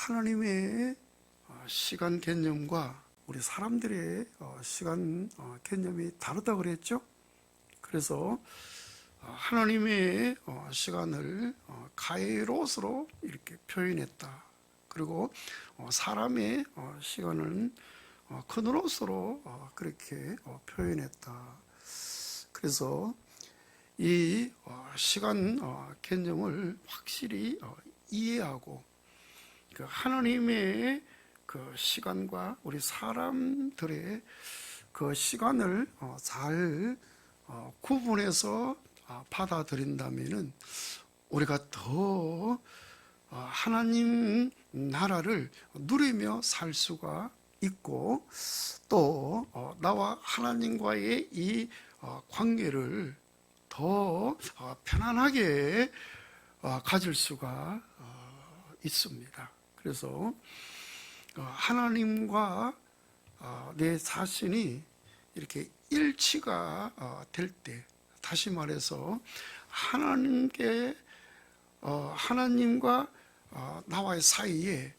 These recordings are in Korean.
하나님의 시간 개념과 우리 사람들의 시간 개념이 다르다고 그랬죠. 그래서 하나님의 시간을 카이로스로 이렇게 표현했다. 그리고 사람의 시간은 크로노스로 그렇게 표현했다. 그래서 이 시간 개념을 확실히 이해하고 그 하나님의 그 시간과 우리 사람들의 그 시간을 잘 구분해서 받아들인다면은 우리가 더 하나님 나라를 누리며 살 수가 있고, 또 나와 하나님과의 이 관계를 더 편안하게 가질 수가 있습니다. 그래서 하나님과 내 자신이 이렇게 일치가 될 때, 다시 말해서 하나님과 나와의 사이에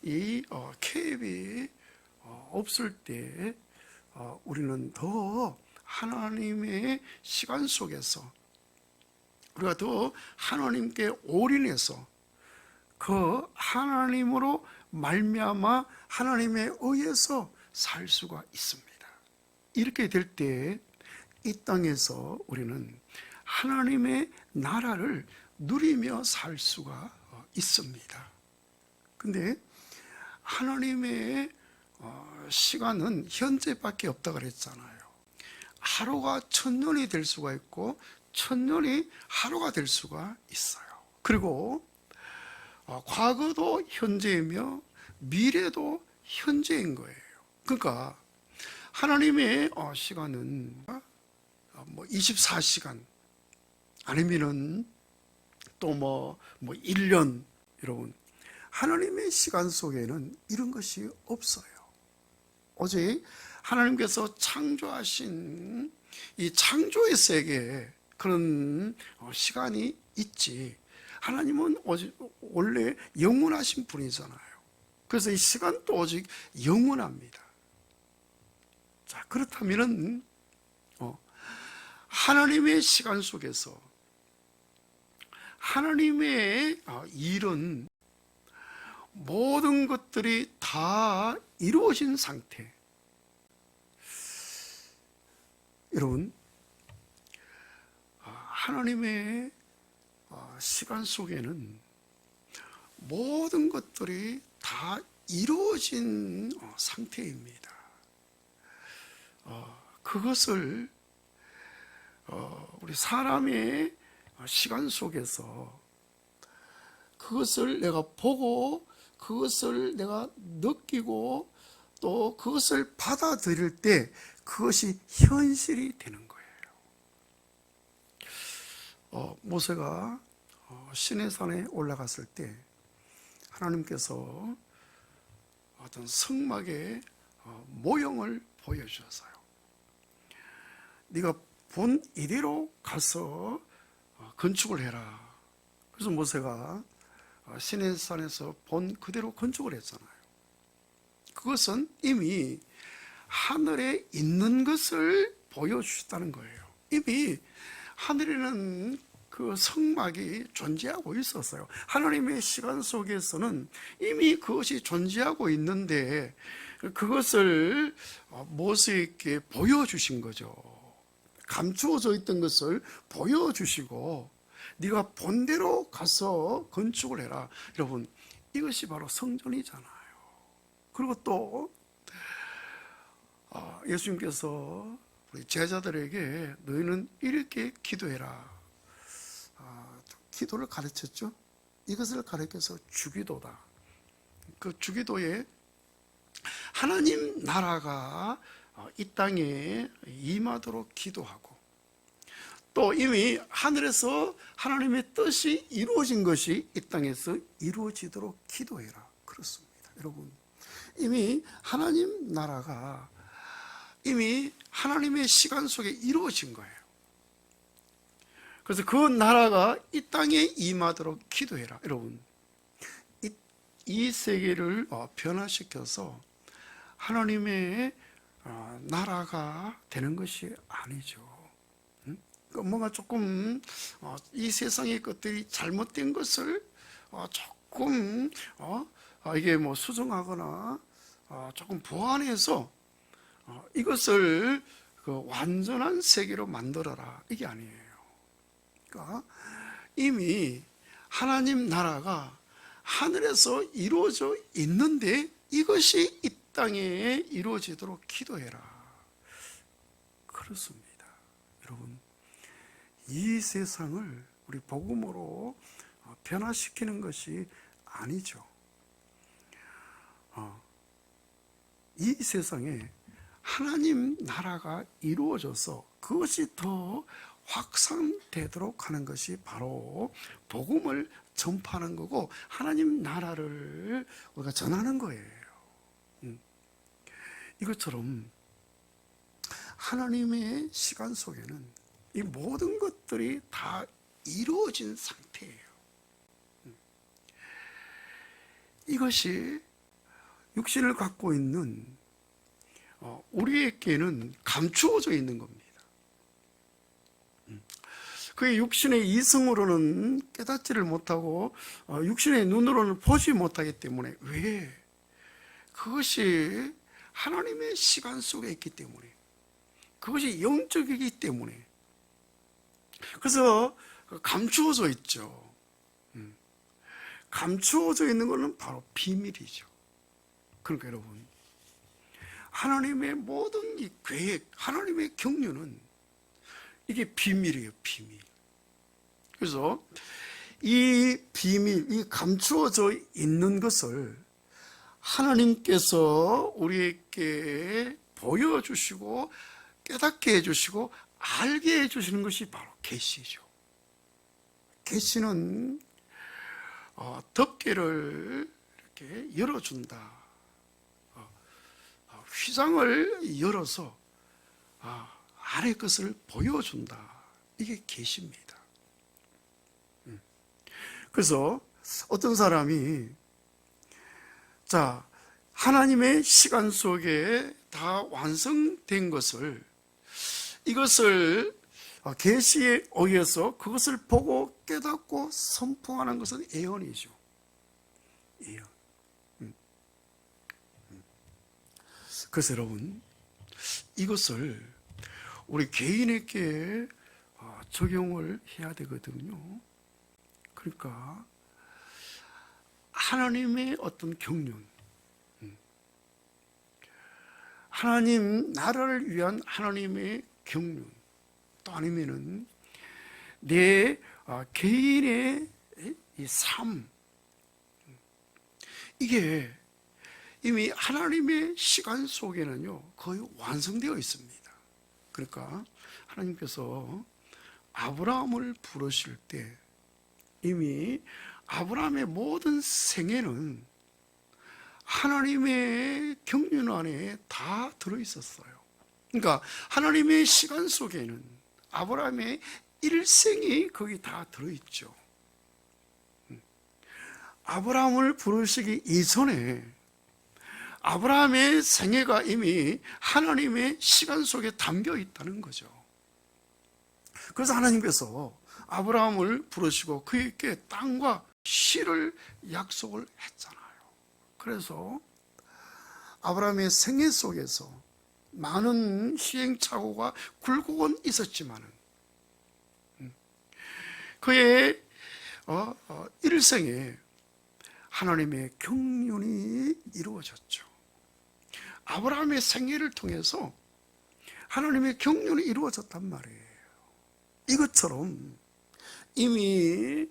이 캡이 없을 때 우리는 더 하나님의 시간 속에서 우리가 더 하나님께 올인해서 그 하나님으로 말미암아 하나님에 의해서 살 수가 있습니다. 이렇게 될 때 이 땅에서 우리는 하나님의 나라를 누리며 살 수가 있습니다. 근데 하나님의 시간은 현재밖에 없다 그랬잖아요. 하루가 1000년이 될 수가 있고 1000년이 하루가 될 수가 있어요. 그리고 과거도 현재이며 미래도 현재인 거예요. 그러니까 하나님의 시간은 24시간 아니면은 또 1년, 여러분, 하나님의 시간 속에는 이런 것이 없어요. 오직 하나님께서 창조하신 이 창조의 세계에 그런 시간이 있지, 하나님은 원래 영원하신 분이잖아요. 그래서 이 시간도 오직 영원합니다. 자, 그렇다면은 하나님의 시간 속에서 하나님의 일은 모든 것들이 다 이루어진 상태. 여러분, 하나님의 시간 속에는 모든 것들이 다 이루어진 상태입니다. 그것을 우리 사람의 시간 속에서 그것을 내가 보고 그것을 내가 느끼고 또 그것을 받아들일 때 그것이 현실이 되는 거예요. 모세가 시내산에 올라갔을 때 하나님께서 어떤 성막의 모형을 보여주셨어요. 네가 본 이대로 가서 건축을 해라. 그래서 모세가 시내산에서 본 그대로 건축을 했잖아요. 그것은 이미 하늘에 있는 것을 보여주셨다는 거예요. 이미 하늘에는 그 성막이 존재하고 있었어요. 하나님의 시간 속에서는 이미 그것이 존재하고 있는데 그것을 모세에게 보여주신 거죠. 감추어져 있던 것을 보여주시고 네가 본대로 가서 건축을 해라. 여러분, 이것이 바로 성전이잖아요. 그리고 또 예수님께서 우리 제자들에게 너희는 이렇게 기도해라. 기도를 가르쳤죠. 이것을 가르쳐서 주기도다. 그 주기도에 하나님 나라가 이 땅에 임하도록 기도하고, 또 이미 하늘에서 하나님의 뜻이 이루어진 것이 이 땅에서 이루어지도록 기도해라. 그렇습니다. 여러분, 이미 하나님 나라가 이미 하나님의 시간 속에 이루어진 거예요. 그래서 그 나라가 이 땅에 임하도록 기도해라. 여러분, 이 세계를 변화시켜서 하나님의 나라가 되는 것이 아니죠. 뭔가 조금 이 세상의 것들이 잘못된 것을 조금 이게 뭐 수정하거나 조금 보완해서 이것을 그 완전한 세계로 만들어라, 이게 아니에요. 그러니까 이미 하나님 나라가 하늘에서 이루어져 있는데 이것이 이 땅에 이루어지도록 기도해라, 그렇습니다. 여러분, 이 세상을 우리 복음으로 변화시키는 것이 아니죠. 이 세상에 하나님 나라가 이루어져서 그것이 더 확산되도록 하는 것이 바로 복음을 전파하는 거고 하나님 나라를 우리가 전하는 거예요. 이것처럼 하나님의 시간 속에는 이 모든 것들이 다 이루어진 상태예요. 이것이 육신을 갖고 있는 우리에게는 감추어져 있는 겁니다. 그게 육신의 이성으로는 깨닫지를 못하고 육신의 눈으로는 보지 못하기 때문에, 왜? 그것이 하나님의 시간 속에 있기 때문에, 그것이 영적이기 때문에, 그래서 감추어져 있죠. 감추어져 있는 것은 바로 비밀이죠. 그러니까 여러분, 하나님의 모든 이 계획, 하나님의 경륜은 이게 비밀이에요, 비밀. 그래서 이 비밀, 이 감추어져 있는 것을 하나님께서 우리에게 보여주시고 깨닫게 해주시고 알게 해주시는 것이 바로 계시죠. 계시는 덮개를 이렇게 열어준다. 휘장을 열어서 아래 것을 보여준다. 이게 계시입니다. 그래서 어떤 사람이 하나님의 시간 속에 다 완성된 것을, 이것을 계시에 의해서 그것을 보고 깨닫고 선포하는 것은 예언이죠. 예언. 그래서 여러분, 이것을 우리 개인에게 적용을 해야 되거든요. 그러니까 하나님의 어떤 경륜, 하나님 나라를 위한 하나님의 경륜, 또 아니면은 내 개인의 이 삶, 이게 이미 하나님의 시간 속에는요 거의 완성되어 있습니다. 그러니까 하나님께서 아브라함을 부르실 때 이미 아브라함의 모든 생애는 하나님의 경륜 안에 다 들어있었어요. 그러니까 하나님의 시간 속에는 아브라함의 일생이 거기 다 들어있죠. 아브라함을 부르시기 이전에 아브라함의 생애가 이미 하나님의 시간 속에 담겨 있다는 거죠. 그래서 하나님께서 아브라함을 부르시고 그에게 땅과 씨를 약속을 했잖아요. 그래서 아브라함의 생애 속에서 많은 시행착오가 굴곡은 있었지만은 그의 일생에 하나님의 경륜이 이루어졌죠. 아브라함의 생애를 통해서 하나님의 경륜이 이루어졌단 말이에요. 이것처럼 이미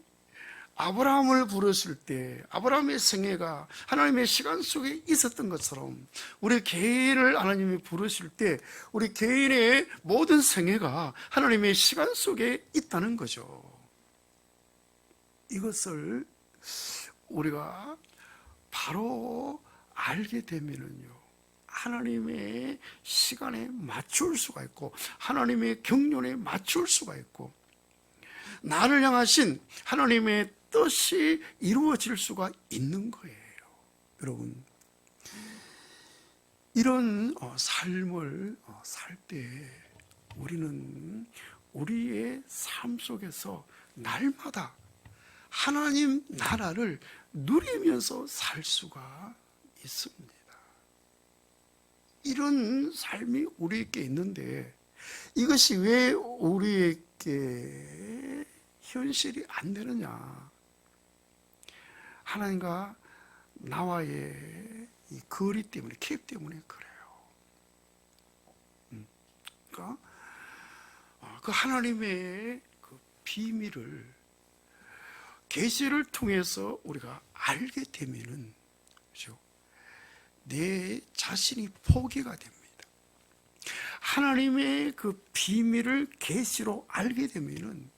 아브라함을 부르실 때 아브라함의 생애가 하나님의 시간 속에 있었던 것처럼 우리 개인을 하나님이 부르실 때 우리 개인의 모든 생애가 하나님의 시간 속에 있다는 거죠. 이것을 우리가 바로 알게 되면은요, 하나님의 시간에 맞출 수가 있고 하나님의 경륜에 맞출 수가 있고 나를 향하신 하나님의 뜻이 이루어질 수가 있는 거예요. 여러분, 이런 삶을 살 때 우리는 우리의 삶 속에서 날마다 하나님 나라를 누리면서 살 수가 있습니다. 이런 삶이 우리에게 있는데 이것이 왜 우리에게 현실이 안 되느냐? 하나님과 나와의 이 거리 때문에, 갭 때문에 그래요. 그러니까 그 하나님의 그 비밀을 계시를 통해서 우리가 알게 되면은, 그렇죠? 내 자신이 포기가 됩니다. 하나님의 그 비밀을 계시로 알게 되면은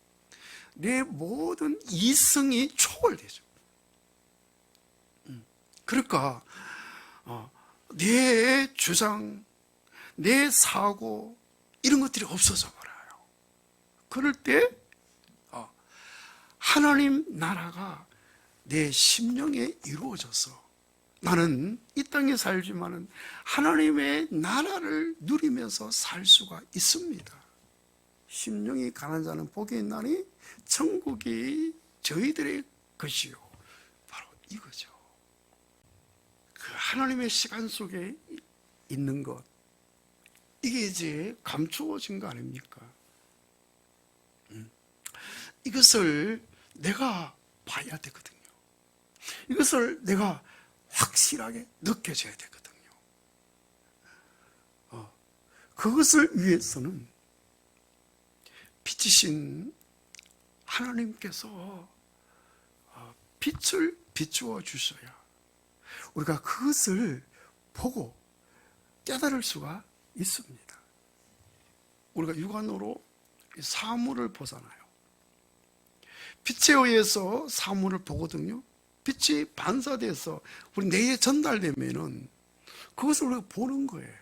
내 모든 이성이 초월되죠. 그러니까 내 주장, 내 사고 이런 것들이 없어져 버려요. 그럴 때 하나님 나라가 내 심령에 이루어져서 나는 이 땅에 살지만은 하나님의 나라를 누리면서 살 수가 있습니다. 심령이 가난한 자는 복이 있나니 천국이 저희들의 것이요. 바로 이거죠. 그 하나님의 시간 속에 있는 것, 이게 이제 감추어진 거 아닙니까? 이것을 내가 봐야 되거든요. 이것을 내가 확실하게 느껴져야 되거든요. 그것을 위해서는 빛이신 하나님께서 빛을 비추어 주셔야 우리가 그것을 보고 깨달을 수가 있습니다. 우리가 육안으로 사물을 보잖아요. 빛에 의해서 사물을 보거든요. 빛이 반사돼서 우리 뇌에 전달되면은 그것을 우리가 보는 거예요.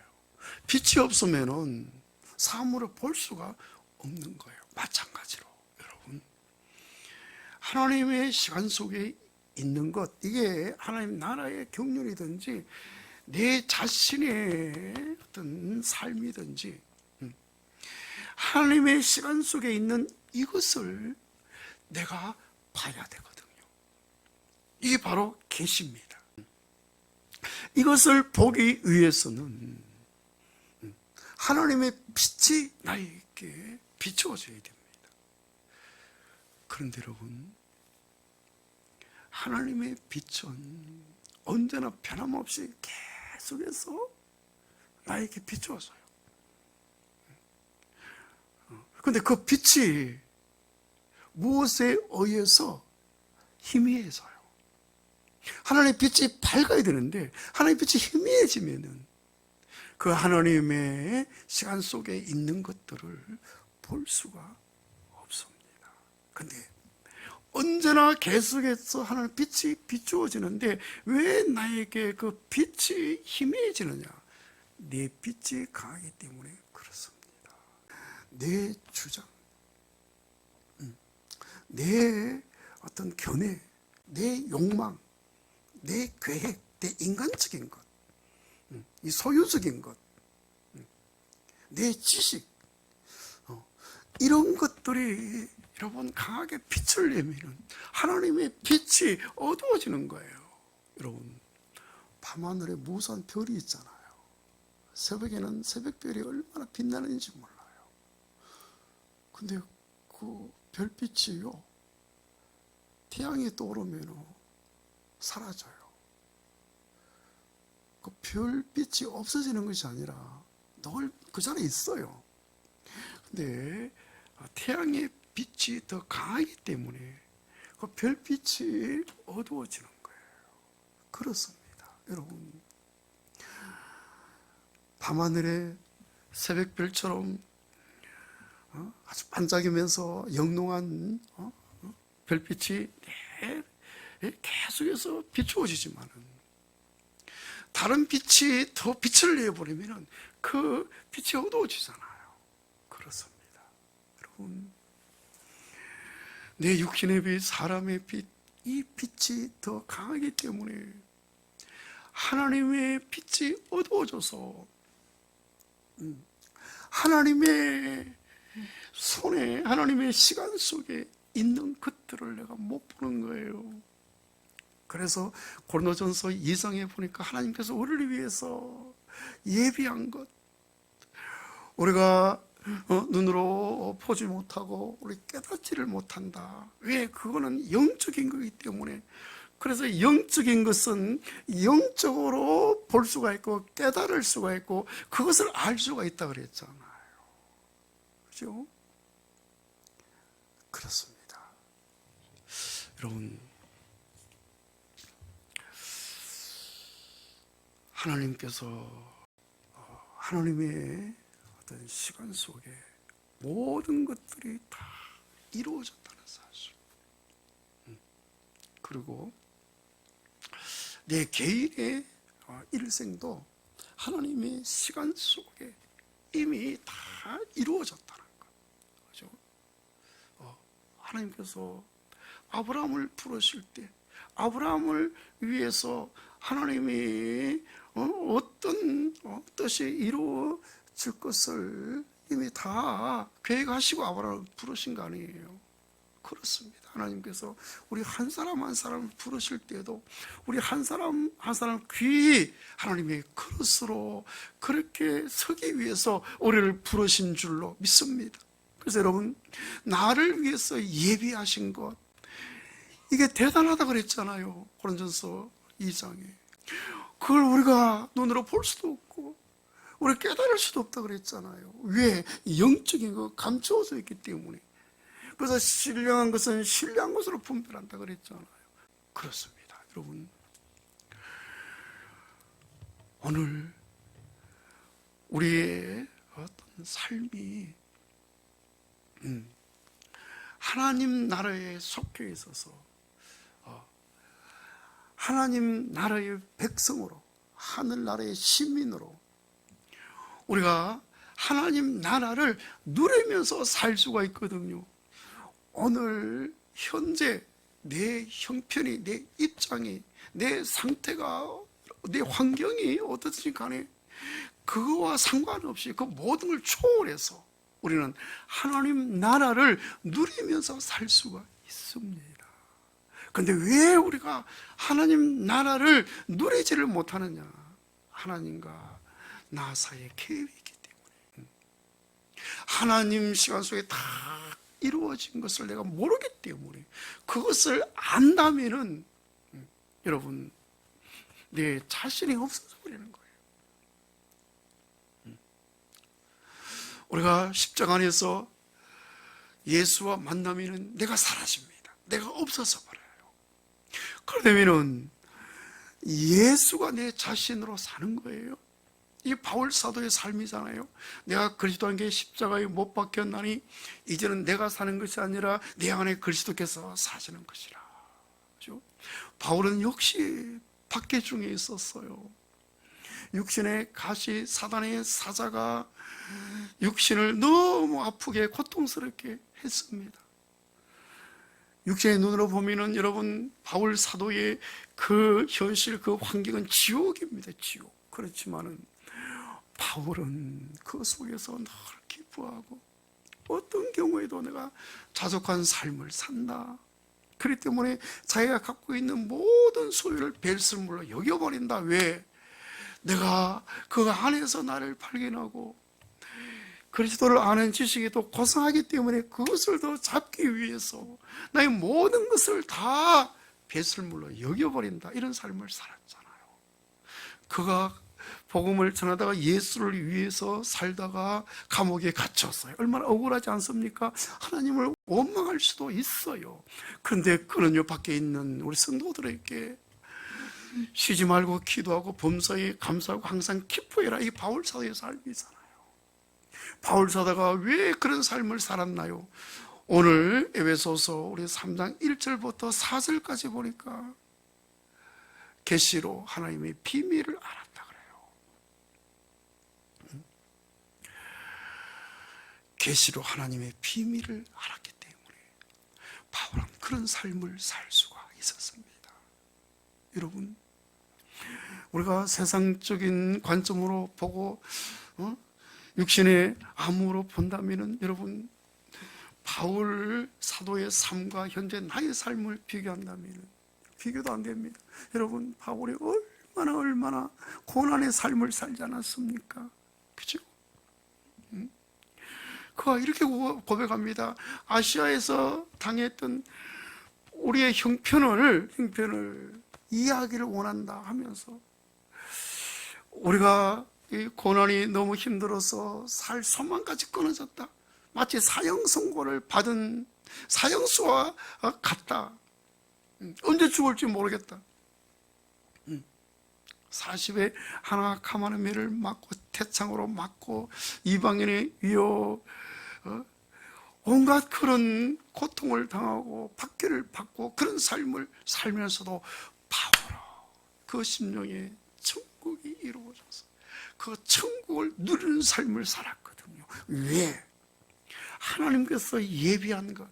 빛이 없으면은 사물을 볼 수가 없는 거예요. 마찬가지로 여러분, 하나님의 시간 속에 있는 것, 이게 하나님 나라의 경륜이든지 내 자신의 어떤 삶이든지 하나님의 시간 속에 있는 이것을 내가 봐야 되거든요. 이게 바로 계시입니다. 이것을 보기 위해서는 하나님의 빛이 나에게 비추어져야 됩니다. 그런데 여러분, 하나님의 빛은 언제나 변함없이 계속해서 나에게 비추어져요. 그런데 그 빛이 무엇에 의해서 희미해져요? 하나님의 빛이 밝아야 되는데 하나님의 빛이 희미해지면은 그 하나님의 시간 속에 있는 것들을 볼 수가 없습니다. 그런데 언제나 계속해서 하나님의 빛이 비추어지는데 왜 나에게 그 빛이 희미해지느냐? 내 빛이 강하기 때문에 그렇습니다. 내 주장, 내 어떤 견해, 내 욕망, 내 계획, 내 인간적인 것, 이 소유적인 것, 내 지식, 이런 것들이 여러분 강하게 빛을 내면은 하나님의 빛이 어두워지는 거예요. 여러분, 밤하늘에 무수한 별이 있잖아요. 새벽에는 새벽별이 얼마나 빛나는지 몰라요. 근데 그 별빛이요, 태양이 떠오르면 사라져요. 그 별빛이 없어지는 것이 아니라 늘 그 자리에 있어요. 근데 태양의 빛이 더 강하기 때문에 그 별빛이 어두워지는 거예요. 그렇습니다. 여러분, 밤하늘에 새벽별처럼 아주 반짝이면서 영롱한 별빛이 계속해서 비추어지지만은 다른 빛이 더 빛을 내버리면 그 빛이 어두워지잖아요. 그렇습니다. 여러분, 내 육신의 빛, 사람의 빛, 이 빛이 더 강하기 때문에 하나님의 빛이 어두워져서 하나님의 손에, 하나님의 시간 속에 있는 것들을 내가 못 보는 거예요. 그래서 고린도전서 2장에 보니까 하나님께서 우리를 위해서 예비한 것, 우리가 눈으로 보지 못하고 우리 깨닫지를 못한다. 왜? 그거는 영적인 거기 때문에. 그래서 영적인 것은 영적으로 볼 수가 있고 깨달을 수가 있고 그것을 알 수가 있다 그랬잖아요. 그죠? 그렇습니다. 여러분, 하나님께서 하나님의 어떤 시간 속에 모든 것들이 다 이루어졌다는 사실, 그리고 내 개인의 일생도 하나님의 시간 속에 이미 다 이루어졌다는 것. 그죠? 하나님께서 아브라함을 부르실 때 아브라함을 위해서 하나님이 어떤 뜻이 이루어질 것을 이미 다 계획하시고 아브라함을 부르신 거 아니에요. 그렇습니다. 하나님께서 우리 한 사람 한 사람을 부르실 때에도 우리 한 사람 한 사람 귀히 하나님의 그릇으로 그렇게 서기 위해서 우리를 부르신 줄로 믿습니다. 그래서 여러분, 나를 위해서 예비하신 것, 이게 대단하다 그랬잖아요. 고린도전서 2장에. 그걸 우리가 눈으로 볼 수도 없고 우리 깨달을 수도 없다 그랬잖아요. 왜? 영적인 거 감추어져 있기 때문에. 그래서 신령한 것은 신령한 것으로 분별한다 그랬잖아요. 그렇습니다. 여러분, 오늘 우리의 어떤 삶이 하나님 나라에 속해 있어서 하나님 나라의 백성으로, 하늘나라의 시민으로 우리가 하나님 나라를 누리면서 살 수가 있거든요. 오늘 현재 내 형편이, 내 입장이, 내 상태가, 내 환경이 어떻든지 간에 그거와 상관없이 그 모든 걸 초월해서 우리는 하나님 나라를 누리면서 살 수가 있습니다. 그런데 왜 우리가 하나님 나라를 누리지를 못하느냐? 하나님과 나 사이의 계획이 있기 때문에. 하나님 시간 속에 다 이루어진 것을 내가 모르기 때문에, 그것을 안다면은 여러분, 내 자신이 없어져 버리는 거예요. 우리가 십자가 안에서 예수와 만나면은 내가 사라집니다. 내가 없어져 버려요. 그러려면은 예수가 내 자신으로 사는 거예요. 이 바울 사도의 삶이잖아요. 내가 그리스도 안에 십자가에 못 박혔나니 이제는 내가 사는 것이 아니라 내 안에 그리스도께서 사시는 것이라. 그렇죠? 바울은 역시 박해 중에 있었어요. 육신의 가시, 사단의 사자가 육신을 너무 아프게 고통스럽게 했습니다. 육신의 눈으로 보면은 여러분, 바울 사도의 그 현실, 그 환경은 지옥입니다. 지옥. 그렇지만은 바울은 그 속에서 늘 기뻐하고 어떤 경우에도 내가 자족한 삶을 산다. 그렇기 때문에 자기가 갖고 있는 모든 소유를 벨설물로 여겨버린다. 왜? 내가 그 안에서 나를 발견하고 그리스도를 아는 지식이 더 고상하기 때문에 그것을 더 잡기 위해서 나의 모든 것을 다 배설물로 여겨버린다. 이런 삶을 살았잖아요. 그가 복음을 전하다가 예수를 위해서 살다가 감옥에 갇혔어요. 얼마나 억울하지 않습니까? 하나님을 원망할 수도 있어요. 그런데 그는요, 밖에 있는 우리 성도들에게 쉬지 말고 기도하고 범사에 감사하고 항상 기뻐해라. 이 바울 사도의 삶이잖아요. 바울 사도가 왜 그런 삶을 살았나요? 오늘 에베소서 우리 3장 1절부터 4절까지 보니까 계시로 하나님의 비밀을 알았다 그래요. 계시로 하나님의 비밀을 알았기 때문에 바울은 그런 삶을 살 수가 있었습니다. 여러분, 우리가 세상적인 관점으로 보고 육신의 암으로 본다면은 여러분, 바울 사도의 삶과 현재 나의 삶을 비교한다면 비교도 안 됩니다. 여러분, 바울이 얼마나 고난의 삶을 살지 않았습니까? 그죠? 그가 이렇게 고백합니다. 아시아에서 당했던 우리의 형편을 이해하기를 원한다 하면서, 우리가 이 고난이 너무 힘들어서 살 소망까지 끊어졌다, 마치 사형 선고를 받은 사형수와 같다. 언제 죽을지 모르겠다. 40에 하나 가만한 매를 맞고 태창으로 맞고 이방인의 위협, 온갖 그런 고통을 당하고 박해를 받고 그런 삶을 살면서도 바울은 그 심령에 천국이 이루어져서 그 천국을 누리는 삶을 살았거든요. 왜? 하나님께서 예비한 것,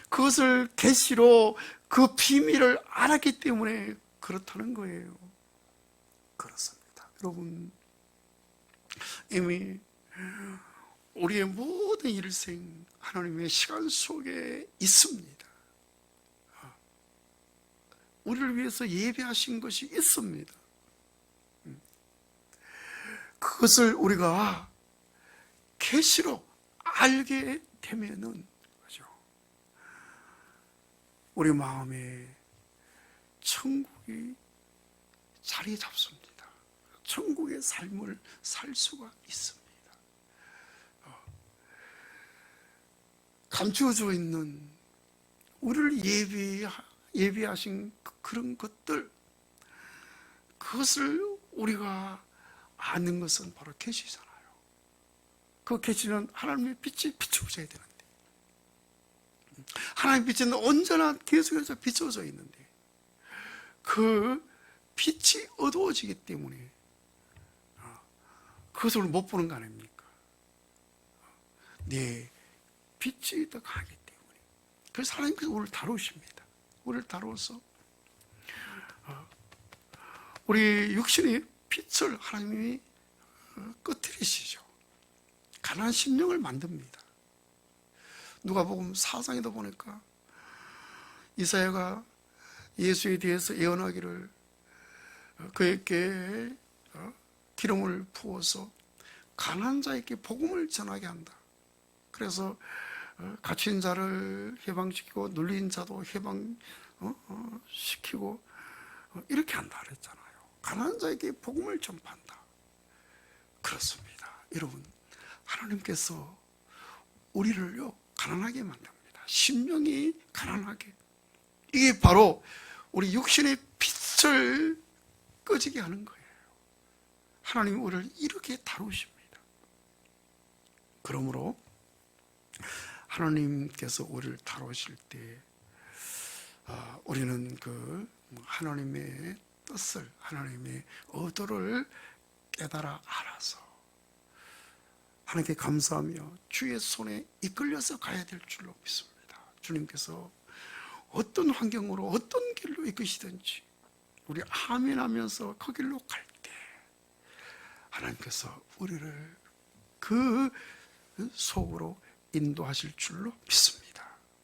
그것을 계시로 그 비밀을 알았기 때문에 그렇다는 거예요. 그렇습니다. 여러분, 이미 우리의 모든 일생 하나님의 시간 속에 있습니다. 우리를 위해서 예비하신 것이 있습니다. 그것을 우리가 계시로 알게 되면은 우리 마음에 천국이 자리 잡습니다. 천국의 삶을 살 수가 있습니다. 감추어져 있는 우리를 예비하신 그런 것들, 그것을 우리가 아는 것은 바로 계시잖아요. 그 계시는 하나님의 빛이 비추어져야 되는데, 하나님의 빛은 언제나 계속해서 비춰져 있는데 그 빛이 어두워지기 때문에 그것을 못 보는 거 아닙니까? 내 빛이 더 강하기 때문에. 그래서 하나님께서 우리를 다루십니다. 우리를 다루어서 우리 육신의 빛을 하나님이 꺼뜨리시죠. 가난한 심령을 만듭니다. 누가복음 4장에도 보니까 이사야가 예수에 대해서 예언하기를 그에게 기름을 부어서 가난한 자에게 복음을 전하게 한다. 그래서 갇힌 자를 해방시키고 눌린 자도 해방시키고 이렇게 한다 그랬잖아요. 가난한 자에게 복음을 전파한다. 그렇습니다. 여러분, 하나님께서 우리를요 가난하게 만듭니다. 심령이 가난하게. 이게 바로 우리 육신의 빛을 꺼지게 하는 거예요. 하나님이 우리를 이렇게 다루십니다. 그러므로 하나님께서 우리를 다루실 때 우리는 그 하나님의 뜻을, 하나님의 의도를 깨달아 알아서 하나님께 감사하며 주의 손에 이끌려서 가야 될 줄로 믿습니다. 주님께서 어떤 환경으로 어떤 길로 이끄시든지 우리 아멘 하면서 그 길로 갈 때 하나님께서 우리를 그 속으로 인도하실 줄로 믿습니다.